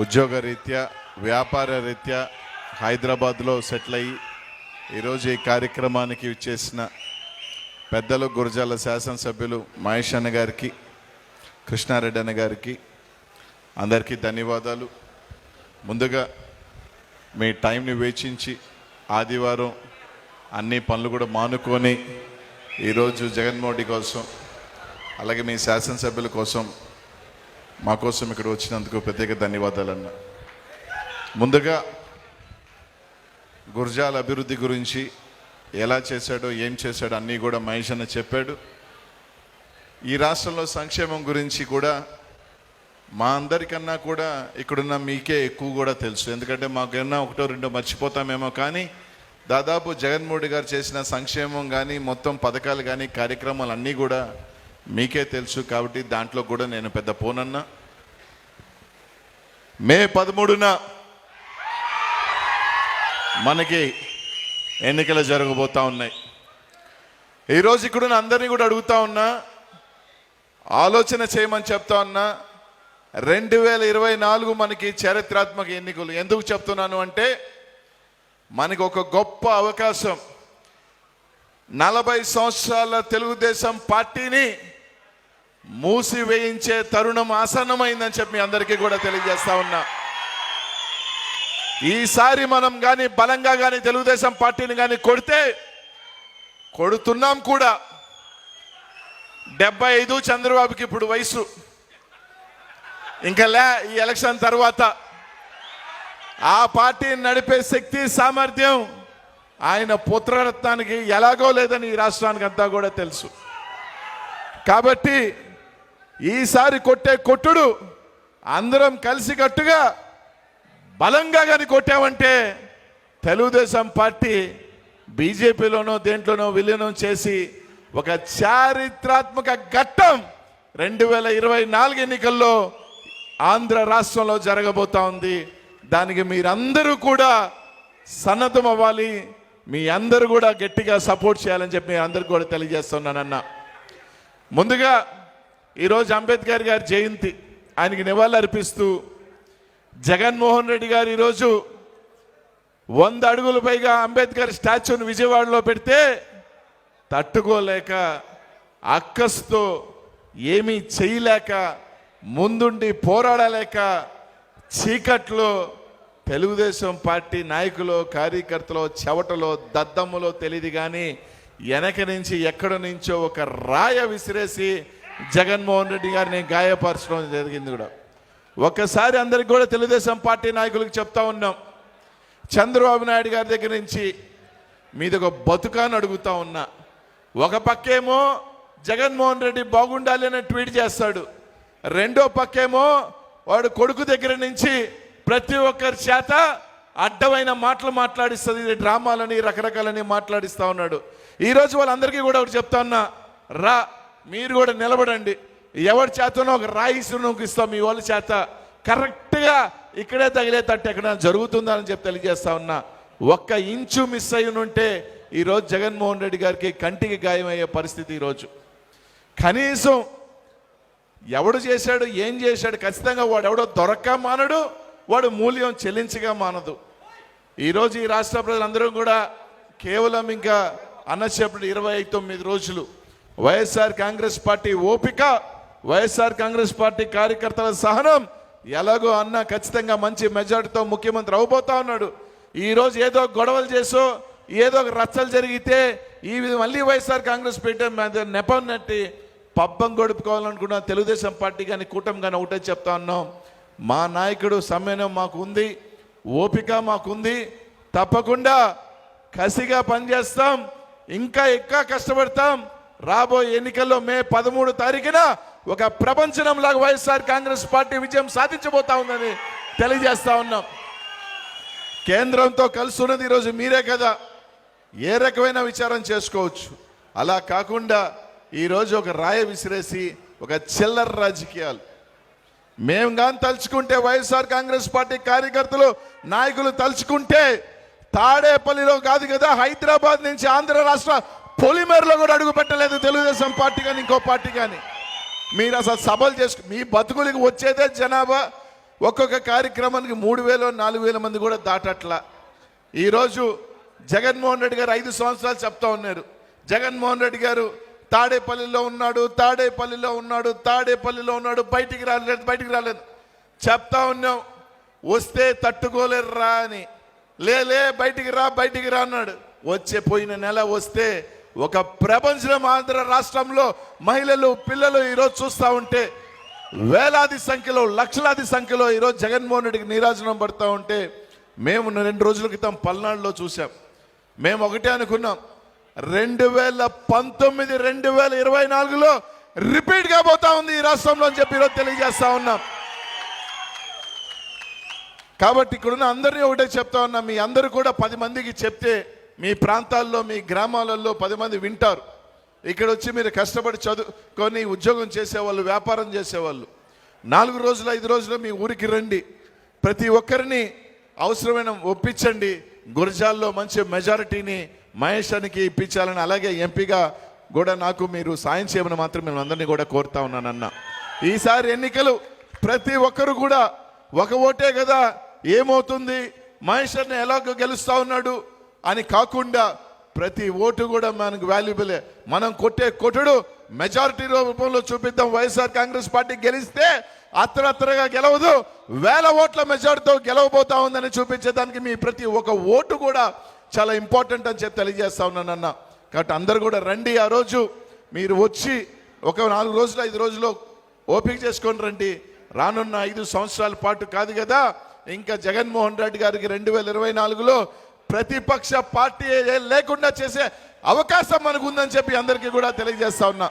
ఉద్యోగ రీత్యా, వ్యాపార రీత్యా హైదరాబాద్లో సెటిల్ అయ్యి ఈరోజు ఈ కార్యక్రమానికి ఇచ్చేసిన పెద్దలు గురజాల శాసనసభ్యులు మహేష్ అన్న గారికి, కృష్ణారెడ్డి అన్న గారికి అందరికీ ధన్యవాదాలు. ముందుగా మీ టైంని వేచించి ఆదివారం అన్ని పనులు కూడా మానుకొని ఈరోజు జగన్మోహన్ రెడ్డి కోసం, అలాగే మీ శాసనసభ్యుల కోసం, మా కోసం ఇక్కడ వచ్చినందుకు ప్రత్యేక ధన్యవాదాలు అన్న. ముందుగా గుర్జాల అభివృద్ధి గురించి ఎలా చేశాడో, ఏం చేశాడో అన్నీ కూడా మహేష్ అన్న చెప్పాడు. ఈ రాష్ట్రంలో సంక్షేమం గురించి కూడా మా అందరికన్నా కూడా ఇక్కడున్న మీకే ఎక్కువ కూడా తెలుసు. ఎందుకంటే మాకేమన్నా 1-2 మర్చిపోతామేమో, కానీ దాదాపు జగన్మోహన్ రెడ్డి గారు చేసిన సంక్షేమం కానీ, మొత్తం పథకాలు కానీ, కార్యక్రమాలు అన్నీ కూడా మీకే తెలుసు. కాబట్టి దాంట్లో కూడా నేను పెద్ద పోనన్నా. మే 13న మనకి ఎన్నికలు జరగబోతా ఉన్నాయి. ఈరోజు ఇక్కడ అందరినీ కూడా అడుగుతా ఉన్నా, ఆలోచన చేయమని చెప్తా ఉన్నా. 2024 మనకి చారిత్రాత్మక ఎన్నికలు. ఎందుకు చెప్తున్నాను అంటే, మనకి ఒక గొప్ప అవకాశం. 40 సంవత్సరాల తెలుగుదేశం పార్టీని మూసివేయించే తరుణం ఆసన్నమైందని చెప్పి మీ అందరికీ కూడా తెలియజేస్తా ఉన్నా. ఈసారి మనం కానీ బలంగా కానీ తెలుగుదేశం పార్టీని కానీ కొడుతున్నాం కూడా. 75 చంద్రబాబుకి ఇప్పుడు వయసు, ఇంకా ఈ ఎలక్షన్ తర్వాత ఆ పార్టీని నడిపే శక్తి, సామర్థ్యం ఆయన పుత్రరత్నానికి ఎలాగో లేదని ఈ రాష్ట్రానికి అంతా కూడా తెలుసు. కాబట్టి ఈసారి కొట్టుడు అందరం కలిసికట్టుగా బలంగా కానీ కొట్టామంటే తెలుగుదేశం పార్టీ బీజేపీలోనో దేంట్లోనో విలీనం చేసి ఒక చారిత్రాత్మక ఘట్టం 2024 ఎన్నికల్లో ఆంధ్ర రాష్ట్రంలో జరగబోతా ఉంది. దానికి మీరందరూ కూడా సన్నద్ధం అవ్వాలి, మీ అందరూ కూడా గట్టిగా సపోర్ట్ చేయాలని చెప్పి మీ అందరికీ కూడా తెలియజేస్తున్నానన్న. ముందుగా ఈరోజు అంబేద్కర్ గారి జయంతి, ఆయనకి నివాళులు అర్పిస్తూ జగన్మోహన్ రెడ్డి గారు ఈరోజు 100 అడుగులు పైగా అంబేద్కర్ స్టాచ్యూని విజయవాడలో పెడితే తట్టుకోలేక అక్కస్తో ఏమీ చేయలేక ముందుండి పోరాడలేక చీకట్లో తెలుగుదేశం పార్టీ నాయకులు కార్యకర్తలు చెవటలో దద్దమ్మలో తెలియదు కానీ వెనక నుంచి ఎక్కడి నుంచో ఒక రాయ విసిరేసి జగన్మోహన్ రెడ్డి గారిని గాయపరచడం జరిగింది కూడా. ఒక్కసారి అందరికి కూడా తెలుగుదేశం పార్టీ నాయకులకు చెప్తా ఉన్నాం, చంద్రబాబు నాయుడు గారి దగ్గర నుంచి మీది ఒక బతుకాన్ని అడుగుతా ఉన్నా. ఒక పక్కేమో జగన్మోహన్ రెడ్డి బాగుండాలి అని ట్వీట్ చేస్తాడు, రెండో పక్కేమో వాడు కొడుకు దగ్గర నుంచి ప్రతి ఒక్కరి చేత అడ్డమైన మాటలు మాట్లాడిస్తుంది, ఇది డ్రామాలని రకరకాలని మాట్లాడిస్తూ ఉన్నాడు. ఈరోజు వాళ్ళందరికీ కూడా ఒకటి చెప్తా ఉన్నా, రా మీరు కూడా నిలబడండి, ఎవరి చేతనో ఒక రాయిసును ఇస్తాం మీ వాళ్ళ చేత, కరెక్ట్గా ఇక్కడే తగిలేటట్టు ఎక్కడ జరుగుతుందని చెప్పి తెలియజేస్తా ఉన్నా. ఒక్క ఇంచు మిస్ అయ్యునుంటే ఈరోజు జగన్మోహన్ రెడ్డి గారికి కంటికి గాయమయ్యే పరిస్థితి. ఈరోజు కనీసం ఎవడు చేశాడు ఏం చేశాడు ఖచ్చితంగా వాడు ఎవడో దొరక్క మానడు, వాడు మూల్యం చెల్లించగా మానదు. ఈరోజు ఈ రాష్ట్ర ప్రజలందరూ కూడా కేవలం ఇంకా అన్న చెప్పిన 29 రోజులు వైఎస్ఆర్ కాంగ్రెస్ పార్టీ ఓపిక, వైఎస్ఆర్ కాంగ్రెస్ పార్టీ కార్యకర్తల సహనం, ఎలాగో అన్న ఖచ్చితంగా మంచి మెజార్టీతో ముఖ్యమంత్రి అవబోతా ఉన్నాడు. ఈరోజు ఏదో గొడవలు చేసో ఏదో ఒక రచ్చలు జరిగితే ఈ మళ్ళీ వైఎస్ఆర్ కాంగ్రెస్ పార్టీ నెపం నెట్టి పబ్బం గడుపుకోవాలనుకున్న తెలుగుదేశం పార్టీ కానీ కూటమి కానీ ఒకటే చెప్తా ఉన్నాం, మా నాయకుడు సమ్మేళనం మాకు ఉంది, ఓపిక మాకుంది, తప్పకుండా కసిగా పనిచేస్తాం, ఇంకా ఎక్కువ కష్టపడతాం. రాబోయే ఎన్నికల్లో మే 13 తారీఖున ఒక ప్రపంచంలాగా వైఎస్ఆర్ కాంగ్రెస్ పార్టీ విజయం సాధించబోతా ఉందని తెలియజేస్తా ఉన్నాం. కేంద్రంతో కలిసి ఉన్నది ఈరోజు మీరే కదా, ఏ రకమైన విచారం చేసుకోవచ్చు. అలా కాకుండా ఈరోజు ఒక రాయ విసిరేసి ఒక చిల్లర రాజకీయాలు మేము కానీ తలుచుకుంటే, వైఎస్ఆర్ కాంగ్రెస్ పార్టీ కార్యకర్తలు నాయకులు తలుచుకుంటే తాడేపల్లిలో కాదు కదా, హైదరాబాద్ నుంచి ఆంధ్ర రాష్ట్ర పొలిమేరలో కూడా అడుగు పెట్టలేదు తెలుగుదేశం పార్టీ కానీ ఇంకో పార్టీ కానీ. మీరు అసలు సభలు చేసుకు మీ బతుకులకి వచ్చేదే జనాభా ఒక్కొక్క కార్యక్రమానికి 3000 4000 మంది కూడా దాటట్లా. ఈరోజు జగన్మోహన్ రెడ్డి గారు 5 సంవత్సరాలు చెప్తా ఉన్నారు, జగన్మోహన్ రెడ్డి గారు తాడేపల్లిలో ఉన్నాడు, తాడేపల్లిలో ఉన్నాడు, తాడేపల్లిలో ఉన్నాడు, బయటికి రాలేదు చెప్తా ఉన్నాం. వస్తే తట్టుకోలేరురా అని, లే బయటికి రా అన్నాడు. పోయిన నెల వస్తే ఒక ప్రపంచం ఆంధ్ర రాష్ట్రంలో మహిళలు పిల్లలు ఈరోజు చూస్తూ ఉంటే వేలాది సంఖ్యలో లక్షలాది సంఖ్యలో ఈరోజు జగన్మోహన్ రెడ్డికి నీరాజనం పడుతూ ఉంటే మేము 2 రోజుల క్రితం పల్నాడులో చూసాం. మేము ఒకటే అనుకున్నాం, 2019 2024లో రిపీట్ కాబోతా ఉంది ఈ రాష్ట్రంలో అని చెప్పి ఈరోజు తెలియజేస్తా ఉన్నాం. కాబట్టి ఇక్కడున్న అందరినీ ఒకటే చెప్తా ఉన్నా, మీ అందరూ కూడా 10 మందికి చెప్తే మీ ప్రాంతాల్లో మీ గ్రామాలలో 10 మంది వింటారు. ఇక్కడ వచ్చి మీరు కష్టపడి చదువుకొని ఉద్యోగం చేసేవాళ్ళు, వ్యాపారం చేసేవాళ్ళు 4 రోజులు 5 రోజులు మీ ఊరికి రండి, ప్రతి ఒక్కరిని అవసరమైన ఒప్పించండి, గురజాల్లో మంచి మెజారిటీని మహేశానికి ఇప్పించాలని, అలాగే ఎంపీగా కూడా నాకు మీరు సాయం చేయమని మాత్రం మేము అందరినీ కూడా కోరుతా ఉన్నానన్న. ఈసారి ఎన్నికలు ప్రతి ఒక్కరు కూడా ఒక ఓటే కదా, ఏమవుతుంది మహేశ్వర్ని ఎలాగో గెలుస్తా ఉన్నాడు అని కాకుండా ప్రతి ఓటు కూడా మనకు వాల్యుబులే. మనం కొట్టే కొట్టుడు మెజారిటీ రూపంలో చూపిద్దాం. వైఎస్ఆర్ కాంగ్రెస్ పార్టీ గెలిస్తే అత్తరత్తరగా గెలవదు, 1000 ఓట్ల మెజారిటీతో గెలవబోతా ఉందని చూపించేదానికి మీ ప్రతి ఒక్క ఓటు కూడా చాలా ఇంపార్టెంట్ అని చెప్పి తెలియజేస్తా ఉన్నానన్న. కాబట్టి అందరు కూడా రండి. ఆ రోజు మీరు వచ్చి ఒక 4 రోజులు 5 రోజుల్లో ఓపిక చేసుకొని రండి. రానున్న 5 సంవత్సరాల పాటు కాదు కదా, ఇంకా జగన్మోహన్ రెడ్డి గారికి 2024లో ప్రతిపక్ష పార్టీ లేకుండా చేసే అవకాశం మనకు ఉందని చెప్పి అందరికీ కూడా తెలియజేస్తా ఉన్నా.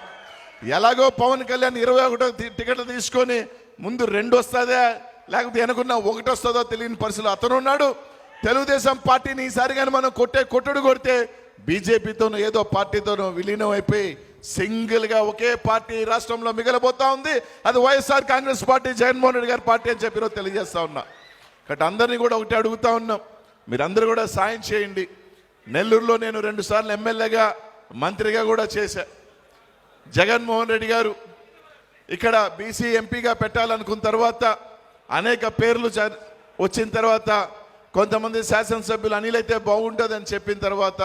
ఎలాగో పవన్ కళ్యాణ్ 21 టికెట్లు తీసుకొని ముందు 2 వస్తుందా లేకపోతే అనుకున్నా 1 వస్తుందో తెలియని పరిస్థితులు అతను ఉన్నాడు. తెలుగుదేశం పార్టీని ఈసారి కానీ మనం కొట్టుడు కొడితే బీజేపీతోనూ ఏదో పార్టీతోనూ విలీనం అయిపోయి సింగిల్గా ఒకే పార్టీ రాష్ట్రంలో మిగలబోతా ఉంది. అది వైఎస్ఆర్ కాంగ్రెస్ పార్టీ, జగన్మోహన్ రెడ్డి గారి పార్టీ అని చెప్పి తెలియజేస్తా ఉన్నా. కాబట్టి అందరినీ కూడా ఒకటి అడుగుతా ఉన్నాం, మీరందరూ కూడా సాయం చేయండి. నెల్లూరులో నేను 2 సార్లు ఎమ్మెల్యేగా మంత్రిగా కూడా చేశా. జగన్మోహన్ రెడ్డి గారు ఇక్కడ బీసీ ఎంపీగా పెట్టాలనుకున్న తర్వాత అనేక పేర్లు వచ్చిన తర్వాత కొంతమంది శాసనసభ్యులు అనిల్ అయితే బాగుంటుందని చెప్పిన తర్వాత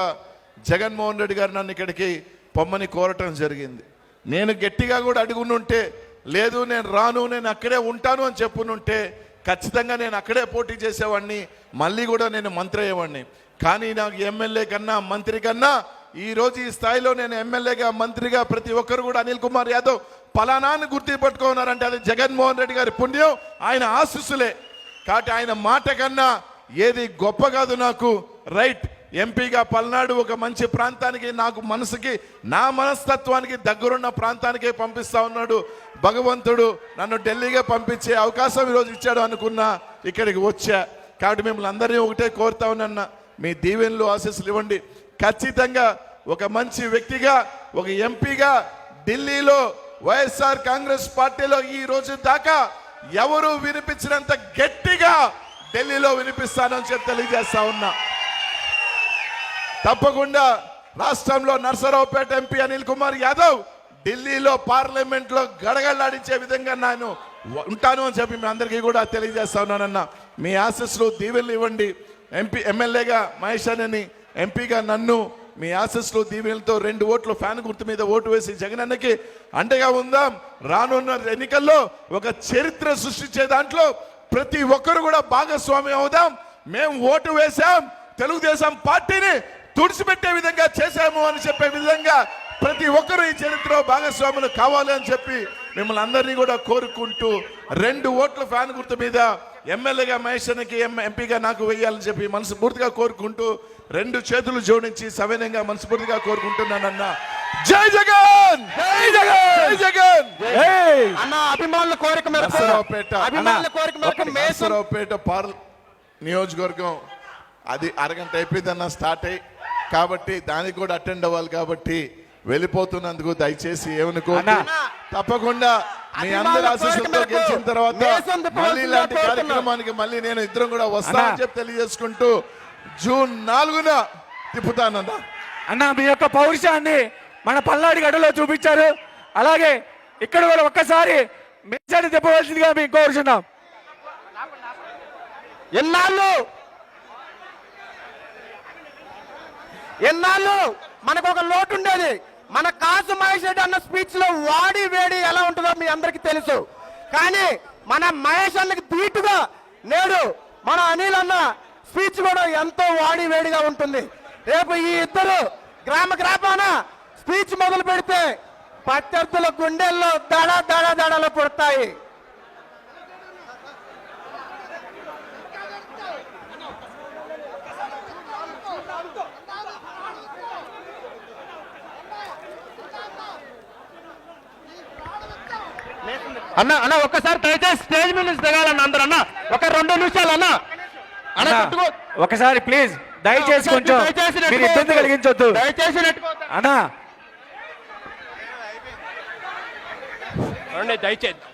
జగన్మోహన్ రెడ్డి గారు నన్ను ఇక్కడికి పొమ్మని కోరటం జరిగింది. నేను గట్టిగా కూడా అడుగునుంటే, లేదు నేను రాను, నేను అక్కడే ఉంటాను అని చెప్పునుంటే ఖచ్చితంగా నేను అక్కడే పోటీ చేసేవాడిని, మళ్ళీ కూడా నేను మంత్రి అయ్యేవాడిని. కానీ నాకు ఎమ్మెల్యే కన్నా మంత్రి కన్నా ఈరోజు ఈ స్థాయిలో నేను ఎమ్మెల్యేగా మంత్రిగా ప్రతి ఒక్కరు కూడా అనిల్ కుమార్ యాదవ్ పలానాన్ని గుర్తుపెట్టుకున్నారంటే అది జగన్మోహన్ రెడ్డి గారి పుణ్యం, ఆయన ఆశీస్సులే. కాబట్టి ఆయన మాట కన్నా ఏది గొప్ప కాదు నాకు. రైట్, ఎంపీగా పల్నాడు ఒక మంచి ప్రాంతానికి, నాకు మనసుకి, నా మనస్తత్వానికి దగ్గరున్న ప్రాంతానికే పంపిస్తా ఉన్నాడు భగవంతుడు. నన్ను ఢిల్లీగా పంపించే అవకాశం ఈరోజు ఇచ్చాడు అనుకున్నా, ఇక్కడికి వచ్చా. కాబట్టి మిమ్మల్ని అందరినీ ఒకటే కోరుతా ఉన్నా, మీ దీవెనలు ఆశీస్సులు ఇవ్వండి. ఖచ్చితంగా ఒక మంచి వ్యక్తిగా, ఒక ఎంపీగా ఢిల్లీలో వైఎస్ఆర్ కాంగ్రెస్ పార్టీలో ఈ రోజు దాకా ఎవరు వినిపించినంత గట్టిగా ఢిల్లీలో వినిపిస్తానని చెప్పి తెలియజేస్తా ఉన్నా. తప్పకుండా రాష్ట్రంలో నర్సరావుపేట ఎంపీ అనిల్ కుమార్ యాదవ్ ఢిల్లీలో పార్లమెంట్ లో గడగడలాడించే విధంగా నేను ఉంటాను అని చెప్పి మీ అందరికీ కూడా తెలియజేస్తా ఉన్నానన్న. మీ ఆశీస్సులు దీవెనలు ఇవ్వండి. ఎమ్మెల్యేగా మహేష్ అన్నని, ఎంపీగా నన్ను మీ ఆశీస్సులు దీవెనలతో 2 ఓట్లు ఫ్యాన్ గుర్తు మీద ఓటు వేసి జగన్ అన్నకి అండగా ఉందాం. రానున్న ఎన్నికల్లో ఒక చరిత్ర సృష్టించే దాంట్లో ప్రతి ఒక్కరు కూడా భాగస్వామి అవుదాం. మేము ఓటు వేశాం, తెలుగుదేశం పార్టీని తుడిచిపెట్టే విధంగా చేశాము అని చెప్పే విధంగా ప్రతి ఒక్కరు ఈ చరిత్రలో భాగస్వాములు కావాలి అని చెప్పి మిమ్మల్ని అందరినీ కూడా కోరుకుంటూ 2 ఓట్ల ఫ్యాన్ గుర్తు మీద ఎమ్మెల్యేగా మహేష్ అన్నకి, ఎంపీగా నాకు వేయాలని చెప్పి మనస్ఫూర్తిగా కోరుకుంటూ 2 చేతులు జోడించి సవినయంగా మనస్ఫూర్తిగా కోరుకుంటున్నానన్న. జై జగన్, జై జగన్, జై జగన్. అన్న అభిమానుల కోరిక మేరకు, అభిమానుల కోరిక మేరకు నర్సరావుపేట నియోజకవర్గం అది అరగంట అయిపోయిందన్న స్టార్ట్ అయ్యి, కాబట్టి దానికి కూడా అటెండ్ అవ్వాలి. కాబట్టి వెళ్ళిపోతున్నందుకు దయచేసి ఏమనుకోండి. తప్పకుండా మీ అందరి ఆశీస్సులతో గెలిచిన తర్వాత మళ్ళీ ఇలాంటి కార్యక్రమానికి మళ్ళీ నేను ఇద్దరం కూడా వస్తానని చెప్పి తెలియజేసుకుంటూ జూన్ 4న తిప్పుతానన్నా. అన్న మీ యొక్క పౌరుషాన్ని మన పల్నాడు గడ్డలో చూపించారు. అలాగే ఇక్కడ కూడా ఒక్కసారి మెచ్చాన్ని తిప్పవలసిందిగా మేము కోరుచున్నాం. ఎన్నాళ్ళు మనకు ఒక లోటు ఉండేది. మన కాసు మహేష్ రెడ్డి అన్న స్పీచ్ లో వాడి వేడి ఎలా ఉంటుందో మీ అందరికి తెలుసు. కానీ మన మహేష్ అన్నకి ధీటుగా నేడు మన అనిల్ అన్న స్పీచ్ కూడా ఎంతో వాడి వేడిగా ఉంటుంది. రేపు ఈ ఇద్దరు గ్రామాన స్పీచ్ మొదలు పెడితే ప్రత్యర్థుల గుండెల్లో దడలు పుడతాయి. అన్న అన్న ఒక్కసారి దయచేసి స్టేజ్ మీద నుంచి దిగాలన్న అందరూ. అన్న ఒక 2 నిమిషాలు అన్న, ఒకసారి ప్లీజ్ దయచేసి కొంచెం మీరు ఇబ్బంది కలిగించొద్దు దయచేసి. అన్నా దయచేసి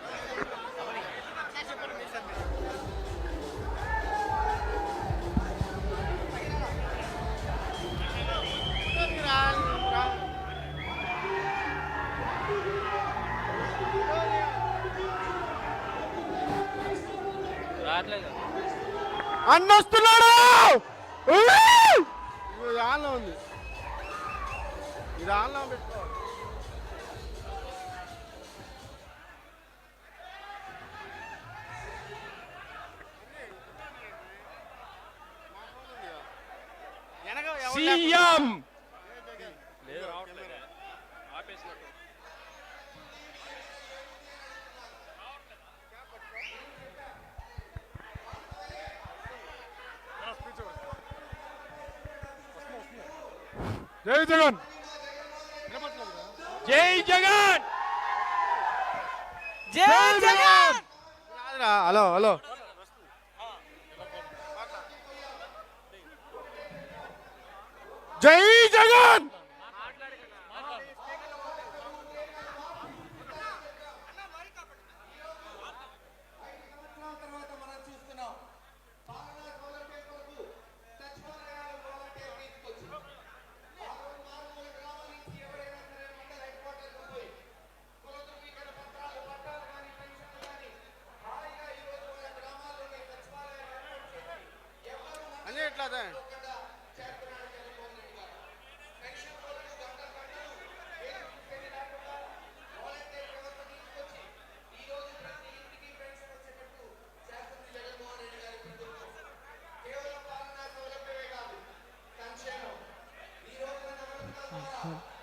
అన్నొస్తున్నాడు. ఉంది ఇది ఆన్లో పెట్టుకో. సీఎం జై జగన్, జై జగన్, జై జగన్. హలో హలో జై జగన్. ఎట్లా ఆ.